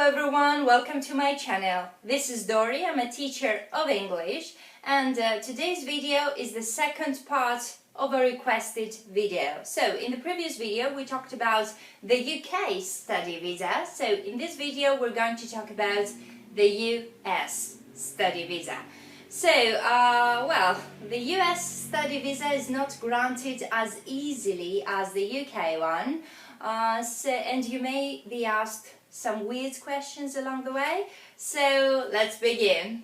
everyone, welcome to my channel. This is Dori, I'm a teacher of English, and today's video is the second part of a requested video. So in the previous video we talked about the UK study visa, so in this video we're going to talk about the US study visa. So, the US study visa is not granted as easily as the UK one, and you may be asked some weird questions along the way, so let's begin.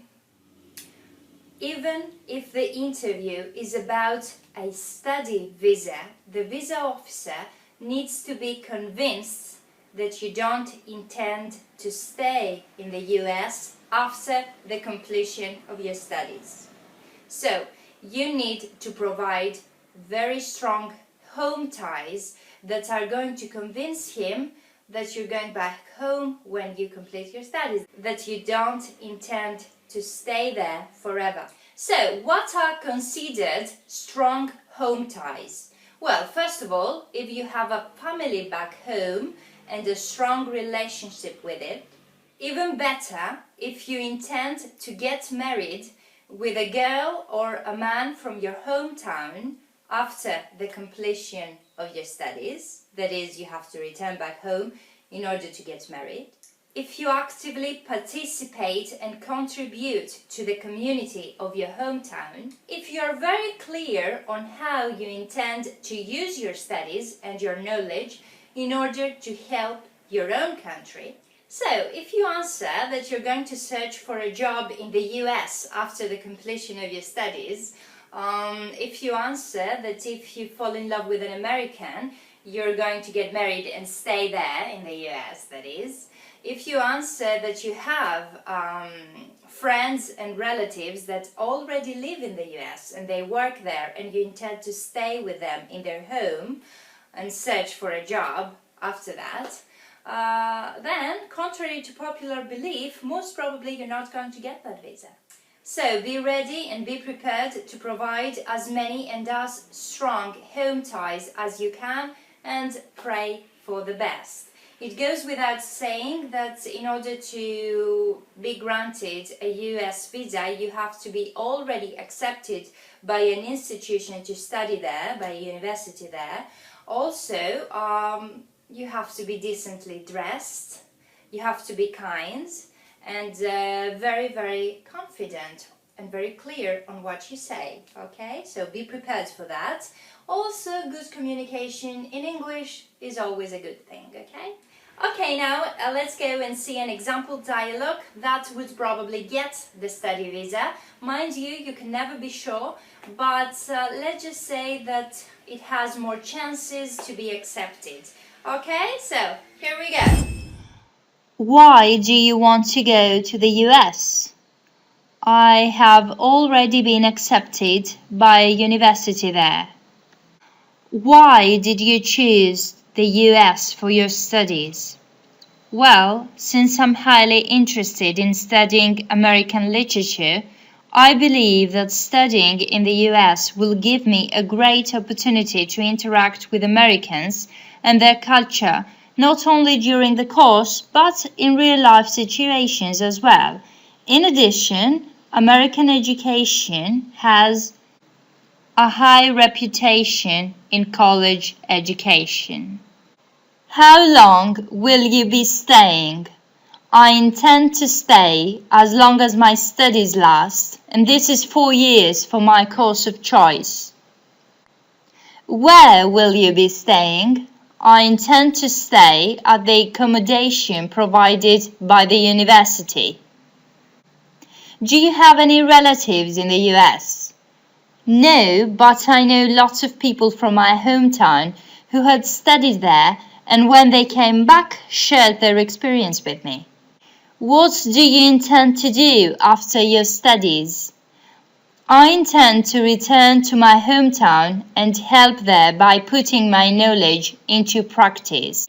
Even if the interview is about a study visa, the visa officer needs to be convinced that you don't intend to stay in the US after the completion of your studies. So, you need to provide very strong home ties that are going to convince him that you're going back home when you complete your studies, that you don't intend to stay there forever. So, what are considered strong home ties? Well, first of all, if you have a family back home and a strong relationship with it, even better if you intend to get married with a girl or a man from your hometown after the completion of your studies, that is, you have to return back home in order to get married. If you actively participate and contribute to the community of your hometown, if you are very clear on how you intend to use your studies and your knowledge in order to help your own country. So, if you answer that you're going to search for a job in the US after the completion of your studies, if you answer that if you fall in love with an American, you're going to get married and stay there in the US, that is. If you answer that you have friends and relatives that already live in the US and they work there and you intend to stay with them in their home and search for a job after that, then, contrary to popular belief, most probably you're not going to get that visa. So be ready and be prepared to provide as many and as strong home ties as you can and pray for the best. It goes without saying that in order to be granted a US visa, you have to be already accepted by an institution to study there, by a university there. Also, you have to be decently dressed, you have to be kind, and very, very confident and very clear on what you say, okay? So be prepared for that. Also, good communication in English is always a good thing, okay? Okay, now let's go and see an example dialogue that would probably get the study visa. Mind you, you can never be sure, but let's just say that it has more chances to be accepted. Okay, so here we go. Why do you want to go to the US? I have already been accepted by a university there. Why did you choose the US for your studies? Well, since I'm highly interested in studying American literature, I believe that studying in the US will give me a great opportunity to interact with Americans and their culture, not only during the course, but in real-life situations as well. In addition, American education has a high reputation in college education. How long will you be staying? I intend to stay as long as my studies last, and this is 4 years for my course of choice. Where will you be staying? I intend to stay at the accommodation provided by the university. Do you have any relatives in the US? No, but I know lots of people from my hometown who had studied there and when they came back shared their experience with me. What do you intend to do after your studies? I intend to return to my hometown and help there by putting my knowledge into practice.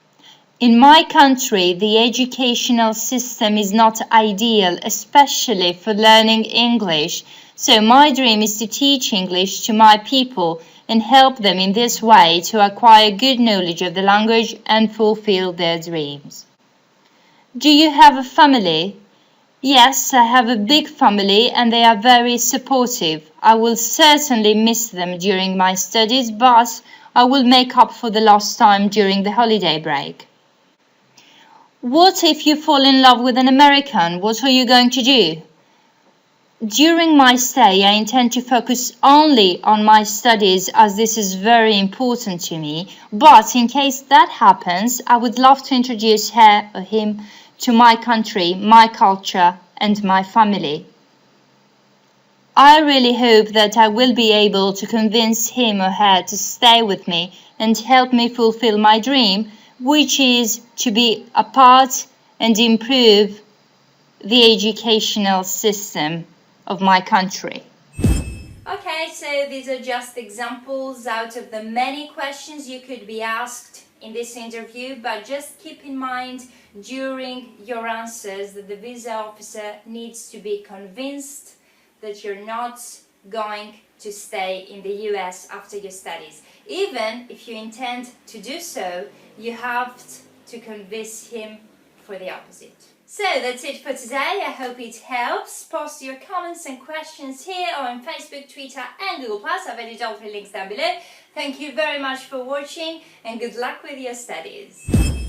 In my country, the educational system is not ideal, especially for learning English, so my dream is to teach English to my people and help them in this way to acquire good knowledge of the language and fulfill their dreams. Do you have a family? Yes, I have a big family and they are very supportive. I will certainly miss them during my studies, but I will make up for the lost time during the holiday break. What if you fall in love with an American? What are you going to do? During my stay, I intend to focus only on my studies as this is very important to me, but in case that happens, I would love to introduce her or him to my country, my culture, and my family. I really hope that I will be able to convince him or her to stay with me and help me fulfill my dream, which is to be a part and improve the educational system of my country. Okay, so these are just examples out of the many questions you could be asked in this interview, but just keep in mind during your answers that the visa officer needs to be convinced that you're not going to stay in the US after your studies. Even if you intend to do so, you have to convince him for the opposite. So that's it for today. I hope it helps. Post your comments and questions here or on Facebook, Twitter and Google+. I've added all the links down below. Thank you very much for watching and good luck with your studies.